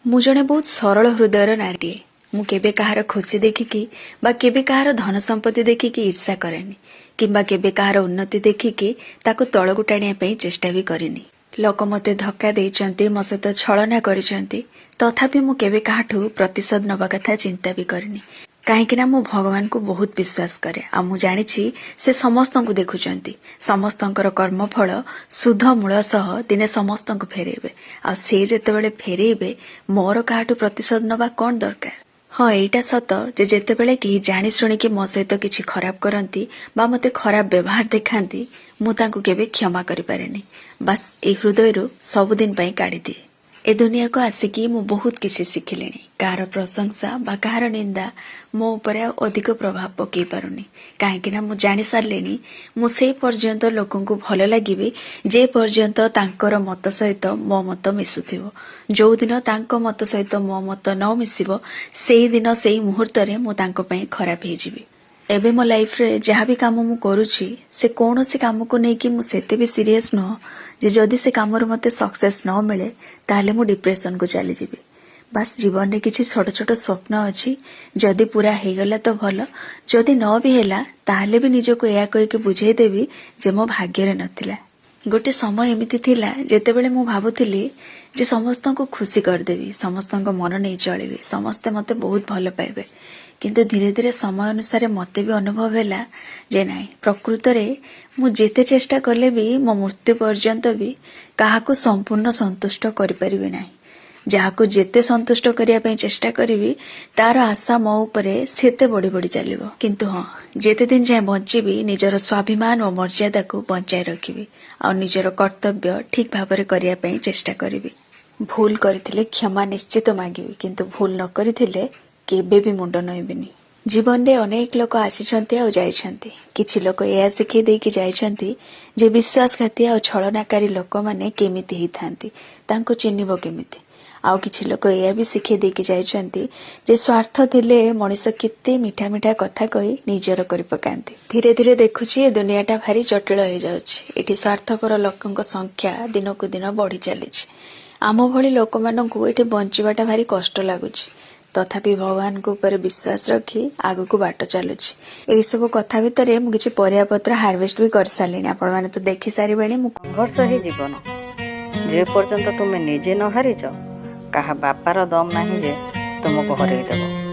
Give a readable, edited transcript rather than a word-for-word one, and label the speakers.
Speaker 1: ମୁଁ ଜଣେ ବହୁତ ସରଳ ହୃଦୟର ନାରୀଟିଏ। ମୁଁ କେବେ କାହାର ଖୁସି ଦେଖିକି ବା କେବେ କାହାର ଧନ ସମ୍ପତ୍ତି ଦେଖିକି ଈର୍ଷା କରେନି କିମ୍ବା କେବେ କାହାର ଉନ୍ନତି ଦେଖିକି ତାକୁ ତଳକୁ ଟାଣିବା ପାଇଁ ଚେଷ୍ଟା ବି କରିନି। ଲୋକ ମୋତେ ଧକ୍କା ଦେଇଛନ୍ତି, ମୋ ସହିତ ଛଳନା କରିଛନ୍ତି, ତଥାପି ମୁଁ କେବେ କାହାଠୁ ପ୍ରତିଶୋଧ ନେବା କଥା ଚିନ୍ତା ବି କରିନି। କାହିଁକି ନା ମୁଁ ଭଗବାନଙ୍କୁ ବହୁତ ବିଶ୍ୱାସ କରେ ଆଉ ମୁଁ ଜାଣିଛି ସେ ସମସ୍ତଙ୍କୁ ଦେଖୁଛନ୍ତି। ସମସ୍ତଙ୍କର କର୍ମଫଳ ସୁଧ ମୂଳ ସହ ଦିନେ ସମସ୍ତଙ୍କୁ ଫେରେଇବେ ଆଉ ସେ ଯେତେବେଳେ ଫେରେଇବେ ମୋର କାହାଠୁ ପ୍ରତିଶୋଧ ନେବା କ'ଣ ଦରକାର। ହଁ, ଏଇଟା ସତ ଯେ ଯେତେବେଳେ କେହି ଜାଣି ଶୁଣିକି ମୋ ସହିତ କିଛି ଖରାପ କରନ୍ତି ବା ମୋତେ ଖରାପ ବ୍ୟବହାର ଦେଖାନ୍ତି ମୁଁ ତାଙ୍କୁ କେବେ କ୍ଷମା କରିପାରେନି। ବାସ୍ ଏହି ହୃଦୟରୁ ସବୁଦିନ ପାଇଁ କାଢ଼ିଦିଏ। ଏ ଦୁନିଆକୁ ଆସିକି ମୁଁ ବହୁତ କିଛି ଶିଖିଲିଣି। କାହାର ପ୍ରଶଂସା ବା କାହାର ନିନ୍ଦା ମୋ ଉପରେ ଆଉ ଅଧିକ ପ୍ରଭାବ ପକାଇ ପାରୁନି। କାହିଁକି ନା ମୁଁ ଜାଣି ସାରିଲିଣି ମୁଁ ସେଇ ପର୍ଯ୍ୟନ୍ତ ଲୋକଙ୍କୁ ଭଲ ଲାଗିବି ଯେ ପର୍ଯ୍ୟନ୍ତ ତାଙ୍କର ମତ ସହିତ ମୋ ମତ ମିଶୁଥିବ। ଯୋଉଦିନ ତାଙ୍କ ମତ ସହିତ ମୋ ମତ ନ ମିଶିବ ସେଇଦିନ ସେଇ ମୁହୂର୍ତ୍ତରେ ମୁଁ ତାଙ୍କ ପାଇଁ ଖରାପ ହେଇଯିବି। ଏବେ ମୋ ଲାଇଫରେ ଯାହା ବି କାମ ମୁଁ କରୁଛି ସେ କୌଣସି କାମକୁ ନେଇକି ମୁଁ ସେତେ ବି ସିରିୟସ୍ ନୁହଁ ଯେ ଯଦି ସେ କାମରୁ ମୋତେ ସକ୍ସେସ୍ ନ ମିଳେ ତାହେଲେ ମୁଁ ଡିପ୍ରେସନକୁ ଚାଲିଯିବି। ବାସ୍ ଜୀବନରେ କିଛି ଛୋଟ ଛୋଟ ସ୍ୱପ୍ନ ଅଛି, ଯଦି ପୁରା ହେଇଗଲା ତ ଭଲ, ଯଦି ନ ବି ହେଲା ତାହେଲେ ବି ନିଜକୁ ଏହା କହିକି ବୁଝେଇଦେବି ଯେ ମୋ ଭାଗ୍ୟରେ ନଥିଲା। ଗୋଟେ ସମୟ ଏମିତି ଥିଲା ଯେତେବେଳେ ମୁଁ ଭାବୁଥିଲି ଯେ ସମସ୍ତଙ୍କୁ ଖୁସି କରିଦେବି, ସମସ୍ତଙ୍କ ମନ ନେଇ ଚଳିବି, ସମସ୍ତେ ମୋତେ ବହୁତ ଭଲ ପାଇବେ। କିନ୍ତୁ ଧୀରେ ଧୀରେ ସମୟ ଅନୁସାରେ ମୋତେ ବି ଅନୁଭବ ହେଲା ଯେ ନାଇଁ, ପ୍ରକୃତରେ ମୁଁ ଯେତେ ଚେଷ୍ଟା କଲେ ବି ମୋ ମୃତ୍ୟୁ ପର୍ଯ୍ୟନ୍ତ ବି କାହାକୁ ସମ୍ପୂର୍ଣ୍ଣ ସନ୍ତୁଷ୍ଟ କରିପାରିବି ନାହିଁ। ଯାହାକୁ ଯେତେ ସନ୍ତୁଷ୍ଟ କରିବା ପାଇଁ ଚେଷ୍ଟା କରିବି ତାର ଆଶା ମୋ ଉପରେ ସେତେ ବଢି ବଢି ଚାଲିବ। କିନ୍ତୁ ହଁ, ଯେତେ ଦିନ ଯାଏ ବଞ୍ଚିବି ନିଜର ସ୍ୱାଭିମାନ ଓ ମର୍ଯ୍ୟାଦାକୁ ବଞ୍ଚାଇ ରଖିବି ଆଉ ନିଜର କର୍ତ୍ତବ୍ୟ ଠିକ୍ ଭାବରେ କରିବା ପାଇଁ ଚେଷ୍ଟା କରିବି। ଭୁଲ କରିଥିଲେ କ୍ଷମା ନିଶ୍ଚିତ ମାଗିବି, କିନ୍ତୁ ଭୁଲ ନ କରିଥିଲେ କେବେ ବି ମୁଣ୍ଡ ନଇଁବିନି। ଜୀବନରେ ଅନେକ ଲୋକ ଆସିଛନ୍ତି ଆଉ ଯାଇଛନ୍ତି। କିଛି ଲୋକ ଏହା ଶିଖେଇ ଦେଇକି ଯାଇଛନ୍ତି ଯେ ବିଶ୍ୱାସଘାତୀ ଆଉ ଛଳନାକାରୀ ଲୋକମାନେ କେମିତି ହେଇଥାନ୍ତି, ତାଙ୍କୁ ଚିହ୍ନିବ କେମିତି। ଆଉ କିଛି ଲୋକ ଏହା ବି ଶିଖେଇ ଦେଇକି ଯାଇଛନ୍ତି ଯେ ସ୍ୱାର୍ଥ ଥିଲେ ମଣିଷ କେତେ ମିଠା ମିଠା କଥା କହି ନିଜର କରି ପକାନ୍ତି। ଧୀରେ ଧୀରେ ଦେଖୁଛି ଏ ଦୁନିଆଟା ଭାରି ଜଟିଳ ହେଇଯାଉଛି। ଏଠି ସ୍ୱାର୍ଥପର ଲୋକଙ୍କ ସଂଖ୍ୟା ଦିନକୁ ଦିନ ବଢି ଚାଲିଛି। ଆମ ଭଳି ଲୋକମାନଙ୍କୁ ଏଠି ବଞ୍ଚିବାଟା ଭାରି କଷ୍ଟ ଲାଗୁଛି। ତଥାପି ଭଗବାନଙ୍କ ଉପରେ ବିଶ୍ୱାସ ରଖି ଆଗକୁ ବାଟ ଚାଲୁଛି। ଏଇସବୁ କଥା ଭିତରେ ମୁଁ କିଛି ପରିବାପତ୍ର ହାରଭେଷ୍ଟ ବି କରିସାରିଲିଣି। ଆପଣମାନେ ତ ଦେଖି ସାରିବେଣି।
Speaker 2: ସଂଘର୍ଷ ହିଁ ଜୀବନ। ଯେ ପର୍ଯ୍ୟନ୍ତ ତୁମେ ନିଜେ ନ ହାରିଛ କାହା ବାପାର ଦମ ନାହିଁ ଯେ ତୁମକୁ ହରେଇ ଦେବ।